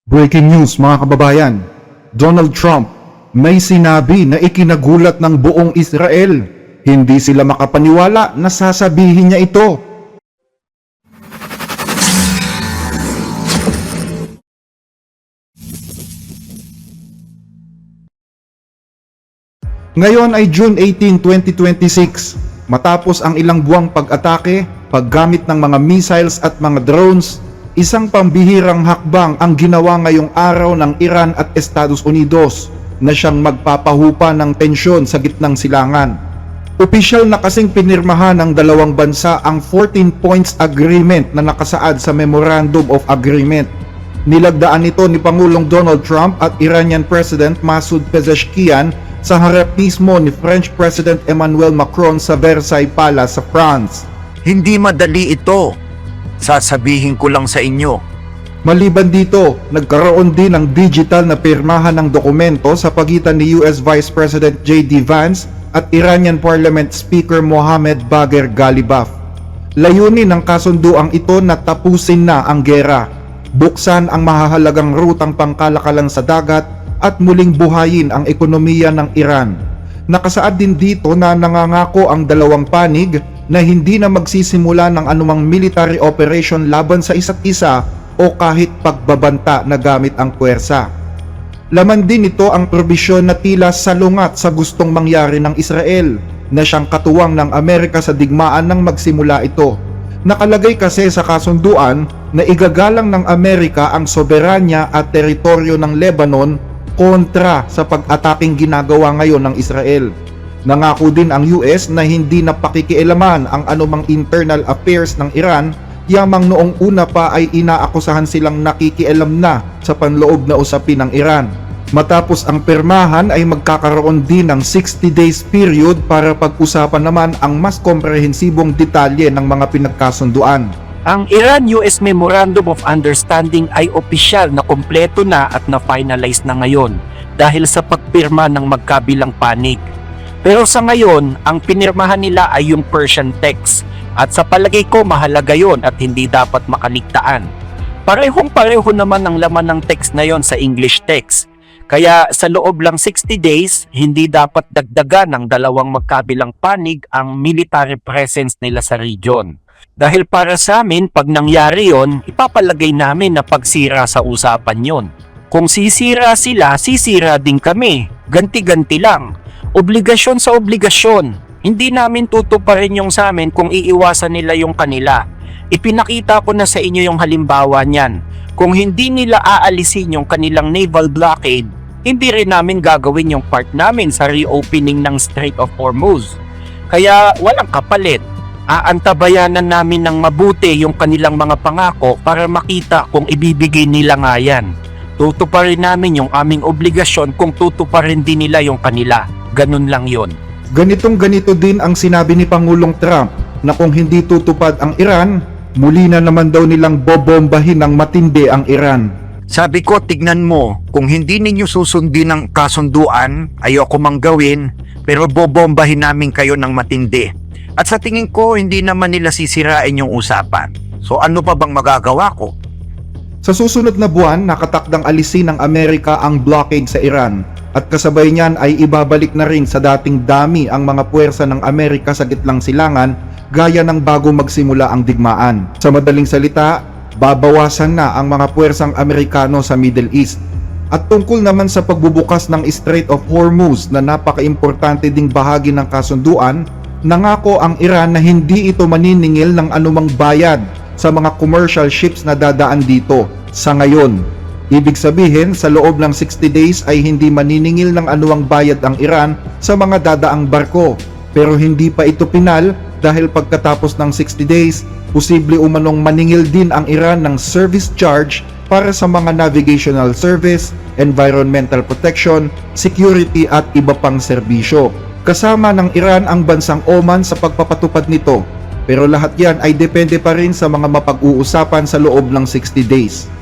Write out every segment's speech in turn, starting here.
Breaking news mga kababayan, Donald Trump may sinabi na ikinagulat ng buong Israel. Hindi sila makapaniwala na sasabihin niya ito. Ngayon ay June 18, 2026. Matapos ang ilang buwang pag-atake, paggamit ng mga missiles at mga drones, isang pambihirang hakbang ang ginawa ngayong araw ng Iran at Estados Unidos na siyang magpapahupa ng tensyon sa gitnang silangan. Opisyal na kasing pinirmahan ng dalawang bansa ang 14 points agreement na nakasaad sa Memorandum of Agreement. Nilagdaan ito ni Pangulong Donald Trump at Iranian President Masoud Pezeshkian sa harap mismo ni French President Emmanuel Macron sa Versailles Palace sa France. Hindi madali ito. Sasabihin ko lang sa inyo. Maliban dito, nagkaroon din ng digital na pirmahan ng dokumento sa pagitan ni US Vice President J.D. Vance at Iranian Parliament Speaker Mohammad Bagher Ghalibaf. Layunin ng kasunduang ito na tapusin na ang gera, buksan ang mahahalagang rutang pangkalakalan sa dagat at muling buhayin ang ekonomiya ng Iran. Nakasaad din dito na nangangako ang dalawang panig na hindi na magsisimula ng anumang military operation laban sa isa't isa o kahit pagbabanta na gamit ang puwersa. Laman din ito ang probisyon na tila salungat sa gustong mangyari ng Israel na siyang katuwang ng Amerika sa digmaan nang magsimula ito. Nakalagay kasi sa kasunduan na igagalang ng Amerika ang soberanya at teritoryo ng Lebanon kontra sa pag-ataking ginagawa ngayon ng Israel. Nangako din ang US na hindi na pakikialaman ang anumang internal affairs ng Iran, yamang noong una pa ay inaakusahan silang nakikialam na sa panloob na usapin ng Iran. Matapos ang pirmahan ay magkakaroon din ng 60 days period para pag-usapan naman ang mas komprehensibong detalye ng mga pinagkasunduan. Ang Iran-US Memorandum of Understanding ay opisyal na kompleto na at na-finalize na ngayon dahil sa pagpirma ng magkabilang panig. Pero sa ngayon, ang pinirmahan nila ay yung Persian text at sa palagay ko mahalaga yon at hindi dapat makaligtaan. Parehong-pareho naman ang laman ng text na yon sa English text. Kaya sa loob lang 60 days, hindi dapat dagdagan ng dalawang magkabilang panig ang military presence nila sa region. Dahil para sa amin, pag nangyari yon, ipapalagay namin na pagsira sa usapan yon. Kung sisira sila, sisira din kami. Ganti-ganti lang. Obligasyon sa obligasyon. Hindi namin tutuparin yung sa amin kung iiwasan nila yung kanila. Ipinakita ko na sa inyo yung halimbawa niyan. Kung hindi nila aalisin yung kanilang naval blockade, hindi rin namin gagawin yung part namin sa reopening ng Strait of Hormuz. Kaya walang kapalit. Aantabayanan namin ng mabuti yung kanilang mga pangako para makita kung ibibigay nila nga yan. Tutuparin namin yung aming obligasyon kung tutuparin din nila yung kanila. Ganun lang yon. Ganitong-ganito din ang sinabi ni Pangulong Trump na kung hindi tutupad ang Iran, muli na naman daw nilang bobombahin ng matindi ang Iran. Sabi ko, tignan mo, kung hindi ninyo susundin ang kasunduan, ayoko mang gawin, pero bobombahin namin kayo ng matindi. At sa tingin ko, hindi naman nila sisirain yung usapan. So ano pa bang magagawa ko? Sa susunod na buwan, nakatakdang alisin ng Amerika ang blockade sa Iran at kasabay niyan ay ibabalik na rin sa dating dami ang mga puwersa ng Amerika sa gitlang silangan gaya ng bago magsimula ang digmaan. Sa madaling salita, babawasan na ang mga puwersang Amerikano sa Middle East. At tungkol naman sa pagbubukas ng Strait of Hormuz na napaka-importante ding bahagi ng kasunduan, nangako ang Iran na hindi ito maniningil ng anumang bayad sa mga commercial ships na dadaan dito sa ngayon. Ibig sabihin, sa loob ng 60 days ay hindi maniningil ng anumang bayad ang Iran sa mga dadaang barko. Pero hindi pa ito pinal dahil pagkatapos ng 60 days, posible umanong maningil din ang Iran ng service charge para sa mga navigational service, environmental protection, security at iba pang serbisyo. Kasama ng Iran ang bansang Oman sa pagpapatupad nito, pero lahat yan ay depende pa rin sa mga mapag-uusapan sa loob ng 60 days.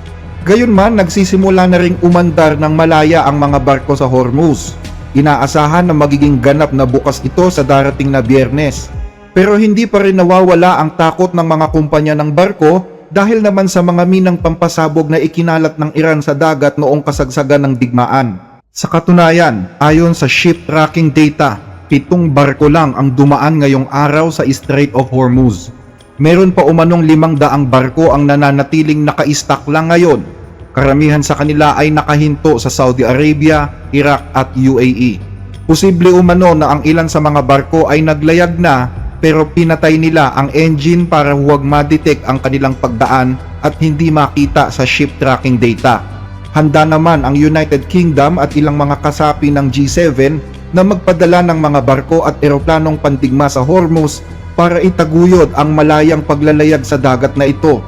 Gayunman, nagsisimula na ring umandar ng malaya ang mga barko sa Hormuz. Inaasahan na magiging ganap na bukas ito sa darating na Biyernes. Pero hindi pa rin nawawala ang takot ng mga kumpanya ng barko dahil naman sa mga minang pampasabog na ikinalat ng Iran sa dagat noong kasagsagan ng digmaan. Sa katunayan, ayon sa ship tracking data, 7 barko lang ang dumaan ngayong araw sa Strait of Hormuz. Meron pa umanong 500 barko ang nananatiling naka-stock lang ngayon. Karamihan sa kanila ay nakahinto sa Saudi Arabia, Iraq at UAE. Posible umano na ang ilan sa mga barko ay naglayag na pero pinatay nila ang engine para huwag ma-detect ang kanilang pagdaan at hindi makita sa ship tracking data. Handa naman ang United Kingdom at ilang mga kasapi ng G7 na magpadala ng mga barko at eroplanong pandigma sa Hormuz para itaguyod ang malayang paglalayag sa dagat na ito.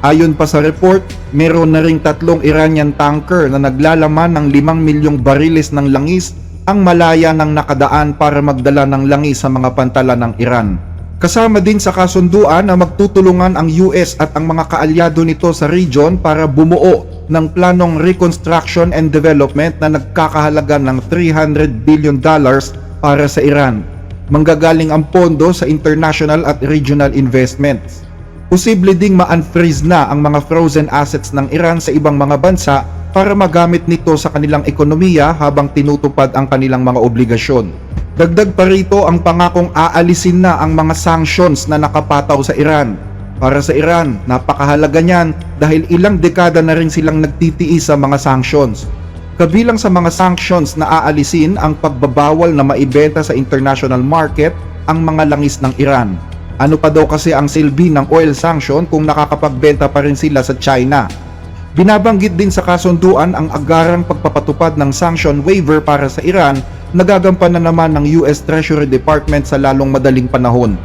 Ayon pa sa report, meron na ring 3 Iranian tanker na naglalaman ng 5 milyong bariles ng langis ang malaya ng nakadaan para magdala ng langis sa mga pantalan ng Iran. Kasama din sa kasunduan na magtutulungan ang US at ang mga kaalyado nito sa region para bumuo ng planong reconstruction and development na nagkakahalaga ng $300 billion para sa Iran. Manggagaling ang pondo sa international at regional investments. Posible ding ma-unfreeze na ang mga frozen assets ng Iran sa ibang mga bansa para magamit nito sa kanilang ekonomiya habang tinutupad ang kanilang mga obligasyon. Dagdag pa rito ang pangakong aalisin na ang mga sanctions na nakapataw sa Iran. Para sa Iran, napakahalaga niyan dahil ilang dekada na rin silang nagtitiis sa mga sanctions. Kabilang sa mga sanctions na aalisin ang pagbabawal na maibenta sa international market ang mga langis ng Iran. Ano pa daw kasi ang silbi ng oil sanction kung nakakapagbenta pa rin sila sa China? Binabanggit din sa kasunduan ang agarang pagpapatupad ng sanction waiver para sa Iran na gagampanan naman ng US Treasury Department sa lalong madaling panahon.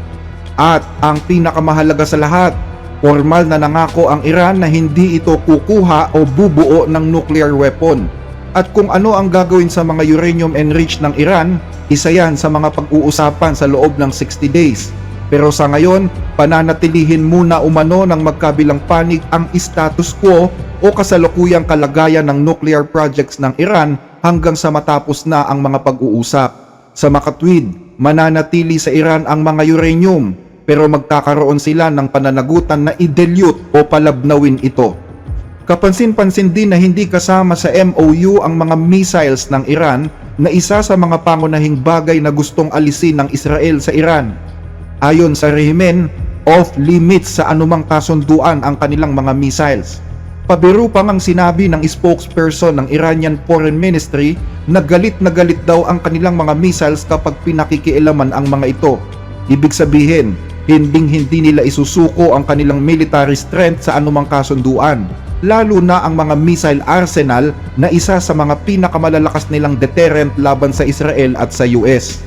At ang pinakamahalaga sa lahat, formal na nangako ang Iran na hindi ito kukuha o bubuo ng nuclear weapon. At kung ano ang gagawin sa mga uranium enriched ng Iran, isa yan sa mga pag-uusapan sa loob ng 60 days. Pero sa ngayon, pananatilihin muna umano ng magkabilang panig ang status quo o kasalukuyang kalagayan ng nuclear projects ng Iran hanggang sa matapos na ang mga pag-uusap. Sa makatwid, mananatili sa Iran ang mga uranium pero magkakaroon sila ng pananagutan na i-dilute o palabnawin ito. Kapansin-pansin din na hindi kasama sa MOU ang mga missiles ng Iran na isa sa mga pangunahing bagay na gustong alisin ng Israel sa Iran. Ayon sa rehimen, off-limits sa anumang kasunduan ang kanilang mga missiles. Pabiru pa ngang sinabi ng spokesperson ng Iranian Foreign Ministry na galit daw ang kanilang mga missiles kapag pinakikialaman ang mga ito. Ibig sabihin, hindi nila isusuko ang kanilang military strength sa anumang kasunduan, lalo na ang mga missile arsenal na isa sa mga pinakamalalakas nilang deterrent laban sa Israel at sa US.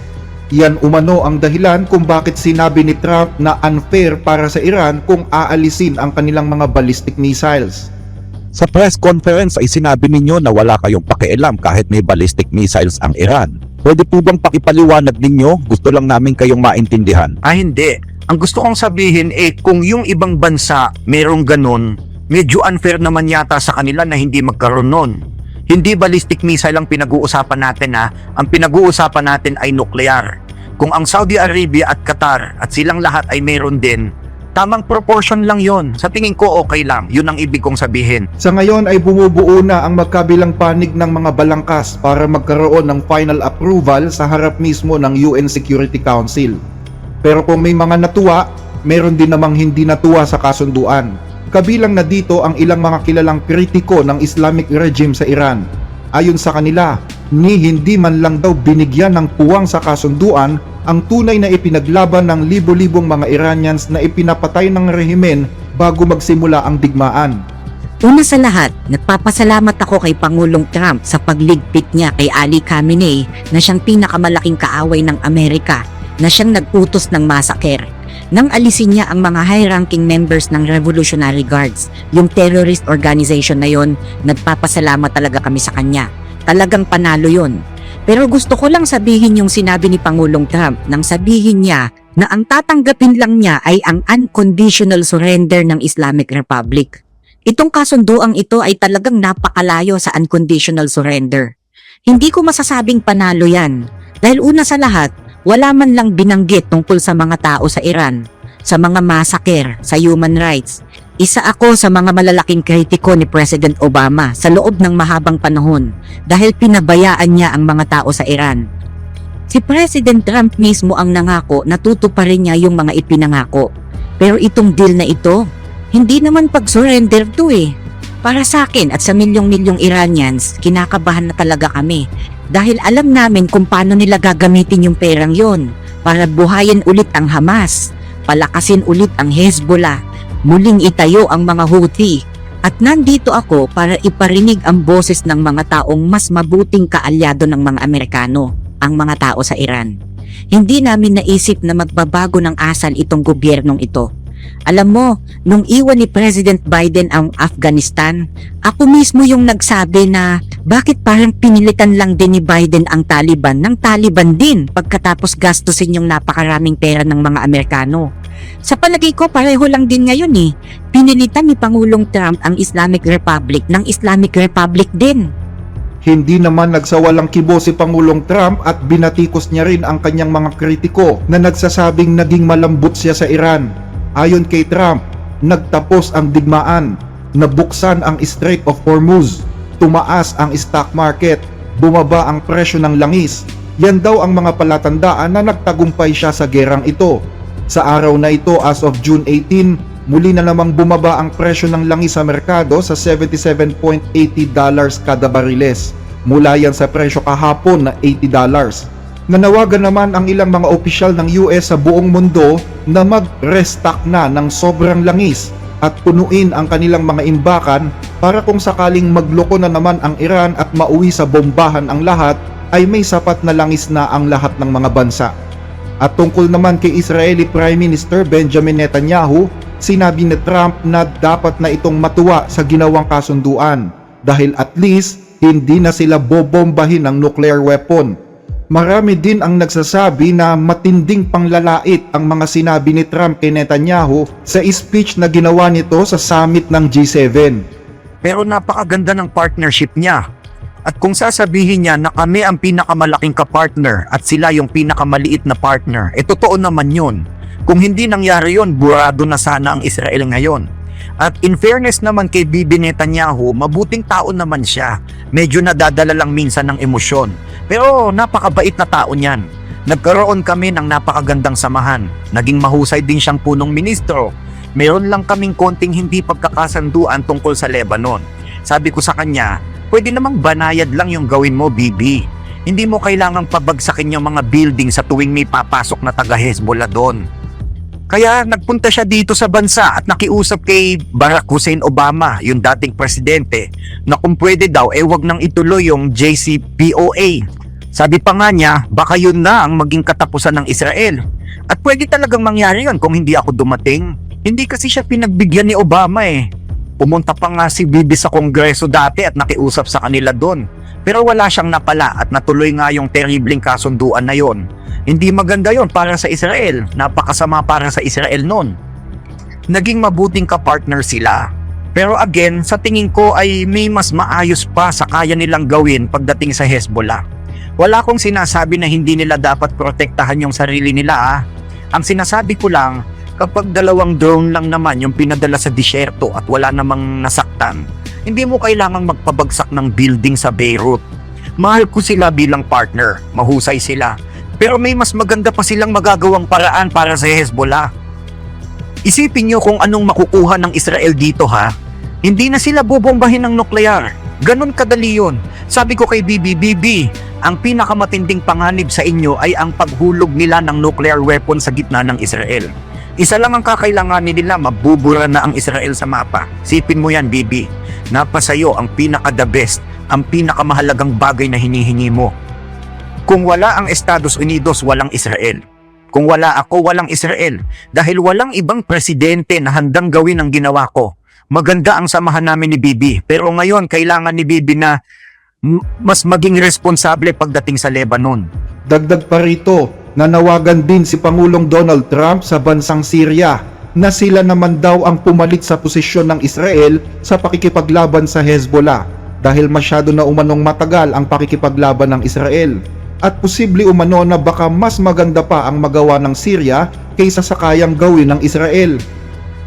Yan umano ang dahilan kung bakit sinabi ni Trump na unfair para sa Iran kung aalisin ang kanilang mga ballistic missiles. Sa press conference ay sinabi ninyo na wala kayong pakialam kahit may ballistic missiles ang Iran. Pwede po bang pakipaliwanag ninyo? Gusto lang namin kayong maintindihan. Hindi. Ang gusto kong sabihin kung yung ibang bansa merong ganun, medyo unfair naman yata sa kanila na hindi magkaroon nun. Hindi ballistic missile ang pinag-uusapan natin Ang pinag-uusapan natin ay nuclear. Kung ang Saudi Arabia at Qatar at silang lahat ay meron din, tamang proportion lang yon. Sa tingin ko okay lang. Yun ang ibig kong sabihin. Sa ngayon ay bumubuo na ang magkabilang panig ng mga balangkas para magkaroon ng final approval sa harap mismo ng UN Security Council. Pero kung may mga natuwa, meron din namang hindi natuwa sa kasunduan. Kabilang na dito ang ilang mga kilalang kritiko ng Islamic regime sa Iran. Ayon sa kanila, hindi man lang daw binigyan ng puwang sa kasunduan ang tunay na ipinaglaban ng libo-libong mga Iranians na ipinapatay ng rehimen bago magsimula ang digmaan. Una sa lahat, nagpapasalamat ako kay Pangulong Trump sa pagligpit niya kay Ali Khamenei na siyang pinakamalaking kaaway ng Amerika na siyang nagputos ng massacre. Nang alisin niya ang mga high-ranking members ng Revolutionary Guards, yung terrorist organization na yon, nagpapasalamat talaga kami sa kanya. Talagang panalo yon. Pero gusto ko lang sabihin yung sinabi ni Pangulong Trump nang sabihin niya na ang tatanggapin lang niya ay ang unconditional surrender ng Islamic Republic. Itong kasunduang ito ay talagang napakalayo sa unconditional surrender. Hindi ko masasabing panalo yan dahil una sa lahat, wala man lang binanggit tungkol sa mga tao sa Iran, sa mga massacre, sa human rights. Isa ako sa mga malalaking kritiko ni President Obama sa loob ng mahabang panahon dahil pinabayaan niya ang mga tao sa Iran. Si President Trump mismo ang nangako na tutuparin niya yung mga ipinangako. Pero itong deal na ito, hindi naman pag-surrender to eh. Para sa akin at sa milyong-milyong Iranians, kinakabahan na talaga kami dahil alam namin kung paano nila gagamitin yung perang yon para buhayin ulit ang Hamas, palakasin ulit ang Hezbollah, muling itayo ang mga Houthi. At nandito ako para iparinig ang boses ng mga taong mas mabuting kaalyado ng mga Amerikano, ang mga tao sa Iran. Hindi namin naisip na magbabago ng asal itong gobyernong ito. Alam mo, nung iwan ni President Biden ang Afghanistan, ako mismo yung nagsabi na bakit parang pinilitan lang din ni Biden ang Taliban ng Taliban din pagkatapos gastusin yung napakaraming pera ng mga Amerikano. Sa palagay ko pareho lang din ngayon eh. Pinilitan ni Pangulong Trump ang Islamic Republic ng Islamic Republic din. Hindi naman nagsawalang kibo si Pangulong Trump at binatikos niya rin ang kanyang mga kritiko na nagsasabing naging malambot siya sa Iran. Ayon kay Trump, nagtapos ang digmaan, nabuksan ang Strait of Hormuz, tumaas ang stock market, bumaba ang presyo ng langis. Yan daw ang mga palatandaan na nagtagumpay siya sa gerang ito. Sa araw na ito as of June 18, muli na namang bumaba ang presyo ng langis sa merkado sa $77.80 kada bariles. Mula yan sa presyo kahapon na $80. Nanawagan naman ang ilang mga opisyal ng US sa buong mundo na mag-restock na ng sobrang langis at punuin ang kanilang mga imbakan para kung sakaling magloko na naman ang Iran at mauwi sa bombahan ang lahat, ay may sapat na langis na ang lahat ng mga bansa. At tungkol naman kay Israeli Prime Minister Benjamin Netanyahu, sinabi ni Trump na dapat na itong matuwa sa ginawang kasunduan dahil at least hindi na sila bobombahin ng nuclear weapon. Marami din ang nagsasabi na matinding panglalait ang mga sinabi ni Trump kay Netanyahu sa speech na ginawa nito sa summit ng G7. Pero napakaganda ng partnership niya. At kung sasabihin niya na kami ang pinakamalaking kapartner at sila yung pinakamaliit na partner, totoo naman yun. Kung hindi nangyari yun, burado na sana ang Israel ngayon. At in fairness naman kay Bibi Netanyahu, mabuting tao naman siya. Medyo nadadala lang minsan ng emosyon. Pero napakabait na tao niyan. Nagkaroon kami ng napakagandang samahan. Naging mahusay din siyang punong ministro. Meron lang kaming konting hindi pagkakasanduan tungkol sa Lebanon. Sabi ko sa kanya, pwede namang banayad lang yung gawin mo, Bibi. Hindi mo kailangang pabagsakin yung mga building sa tuwing may papasok na taga-Hezbollah doon. Kaya nagpunta siya dito sa bansa at nakiusap kay Barack Hussein Obama, yung dating presidente, na kung pwede daw, wag nang ituloy yung JCPOA. Sabi pa nga niya, baka yun na ang maging katapusan ng Israel. At pwede talagang mangyari yun kung hindi ako dumating. Hindi kasi siya pinagbigyan ni Obama eh. Pumunta pa nga si Bibi sa Kongreso dati at nakiusap sa kanila doon. Pero wala siyang napala at natuloy nga yung terribling kasunduan na yon. Hindi maganda yon para sa Israel. Napakasama para sa Israel noon. Naging mabuting kapartner sila. Pero again, sa tingin ko ay may mas maayos pa sa kaya nilang gawin pagdating sa Hezbollah. Wala akong sinasabi na hindi nila dapat protektahan yung sarili nila. Ang sinasabi ko lang, kapag 2 drone lang naman yung pinadala sa disyerto at wala namang nasaktan, hindi mo kailangang magpabagsak ng building sa Beirut. Mahal ko sila bilang partner, mahusay sila. Pero may mas maganda pa silang magagawang paraan para sa Hezbollah. Isipin nyo kung anong makukuha ng Israel dito ha. Hindi na sila bobombahin ng nuklear. Ganon kadali yun. Sabi ko kay Bibi, ang pinakamatinding panganib sa inyo ay ang paghulog nila ng nuclear weapon sa gitna ng Israel. Isa lang ang kakailanganin nila, mabubura na ang Israel sa mapa. Sipin mo yan, Bibi. Napasayo ang pinaka-the best, ang pinakamahalagang bagay na hinihingi mo. Kung wala ang Estados Unidos, walang Israel. Kung wala ako, walang Israel. Dahil walang ibang presidente na handang gawin ang ginawa ko. Maganda ang samahan namin ni Bibi. Pero ngayon, kailangan ni Bibi na mas maging responsable pagdating sa Lebanon. Dagdag pa rito, nanawagan din si Pangulong Donald Trump sa bansang Syria na sila naman daw ang pumalit sa posisyon ng Israel sa pakikipaglaban sa Hezbollah dahil masyado na umanong matagal ang pakikipaglaban ng Israel. At posible umano na baka mas maganda pa ang magawa ng Syria kaysa sa kayang gawin ng Israel.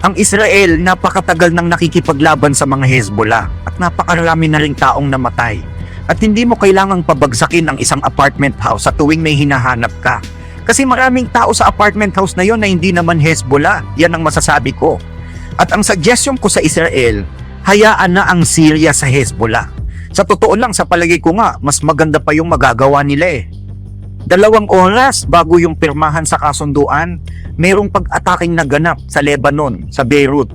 Ang Israel napakatagal nang nakikipaglaban sa mga Hezbollah at napakarami na ring taong namatay. At hindi mo kailangang pabagsakin ang isang apartment house sa tuwing may hinahanap ka. Kasi maraming tao sa apartment house na yon na hindi naman Hezbollah. Yan ang masasabi ko. At ang suggestion ko sa Israel, hayaan na ang Syria sa Hezbollah. Sa totoo lang, sa palagay ko nga, mas maganda pa yung magagawa nila eh. 2 oras bago yung pirmahan sa kasunduan, merong pag-ataking naganap sa Lebanon, sa Beirut.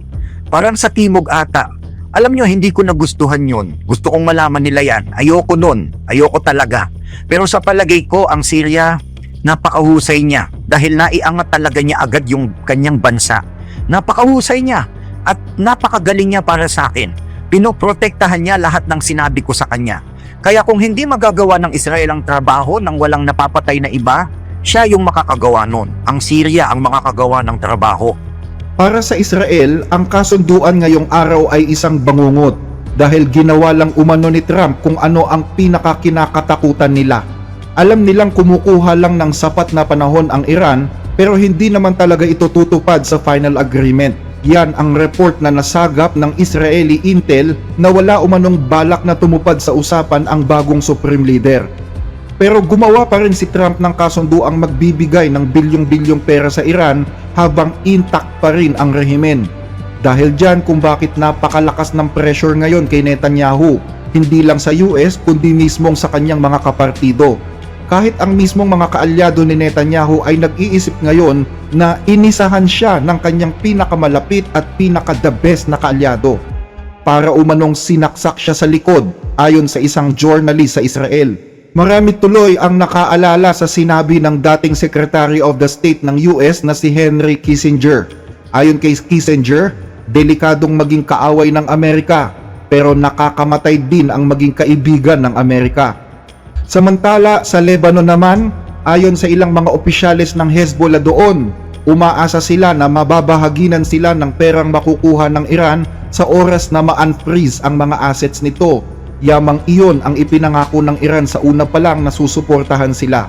Parang sa Timog ata. Alam nyo, hindi ko nagustuhan yun. Gusto kong malaman nila yan. Ayoko nun. Ayoko talaga. Pero sa palagay ko, ang Syria, napakahusay niya. Dahil naiangat talaga niya agad yung kanyang bansa. Napakahusay niya. At napakagaling niya para sa akin. Pinoprotektahan niya lahat ng sinabi ko sa kanya. Kaya kung hindi magagawa ng Israel ang trabaho nang walang napapatay na iba, siya yung makakagawa nun. Ang Syria ang makakagawa ng trabaho. Para sa Israel, ang kasunduan ngayong araw ay isang bangungot dahil ginawa lang umano ni Trump kung ano ang pinakakinakatakutan nila. Alam nilang kumukuha lang ng sapat na panahon ang Iran pero hindi naman talaga ito tutupad sa final agreement. Yan ang report na nasagap ng Israeli Intel na wala umanong balak na tumupad sa usapan ang bagong Supreme Leader. Pero gumawa pa rin si Trump ng kasunduang magbibigay ng bilyong-bilyong pera sa Iran habang intact pa rin ang rehimen. Dahil dyan kung bakit napakalakas ng pressure ngayon kay Netanyahu, hindi lang sa US kundi mismong sa kanyang mga kapartido. Kahit ang mismong mga kaalyado ni Netanyahu ay nag-iisip ngayon na inisahan siya ng kanyang pinakamalapit at pinaka-the best na kaalyado. Para umanong sinaksak siya sa likod ayon sa isang journalist sa Israel. Marami tuloy ang nakaalala sa sinabi ng dating Secretary of the State ng US na si Henry Kissinger. Ayon kay Kissinger, delikadong maging kaaway ng Amerika, pero nakakamatay din ang maging kaibigan ng Amerika. Samantala sa Lebanon naman, ayon sa ilang mga opisyales ng Hezbollah doon, umaasa sila na mababahaginan sila ng perang makukuha ng Iran sa oras na ma-unfreeze ang mga assets nito. Yamang iyon ang ipinangako ng Iran sa una pa lang na susuportahan sila.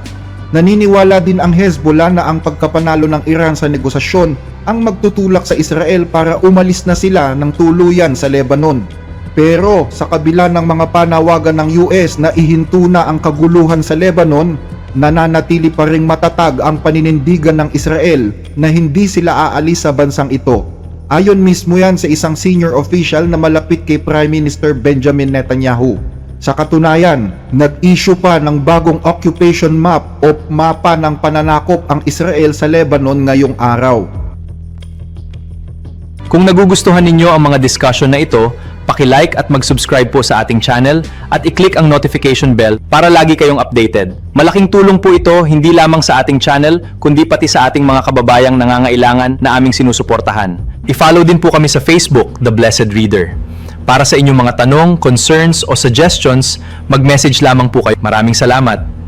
Naniniwala din ang Hezbollah na ang pagkapanalo ng Iran sa negosasyon ang magtutulak sa Israel para umalis na sila ng tuluyan sa Lebanon. Pero sa kabila ng mga panawagan ng US na ihinto na ang kaguluhan sa Lebanon, nananatili pa ring matatag ang paninindigan ng Israel na hindi sila aalis sa bansang ito. Ayon mismo yan sa isang senior official na malapit kay Prime Minister Benjamin Netanyahu. Sa katunayan, nag-issue pa ng bagong occupation map o mapa ng pananakop ang Israel sa Lebanon ngayong araw. Kung nagugustuhan ninyo ang mga discussion na ito, paki-like at mag-subscribe po sa ating channel at i-click ang notification bell para lagi kayong updated. Malaking tulong po ito hindi lamang sa ating channel kundi pati sa ating mga kababayang nangangailangan na aming sinusuportahan. I-follow din po kami sa Facebook, The Blessed Reader. Para sa inyong mga tanong, concerns o suggestions, mag-message lamang po kayo. Maraming salamat!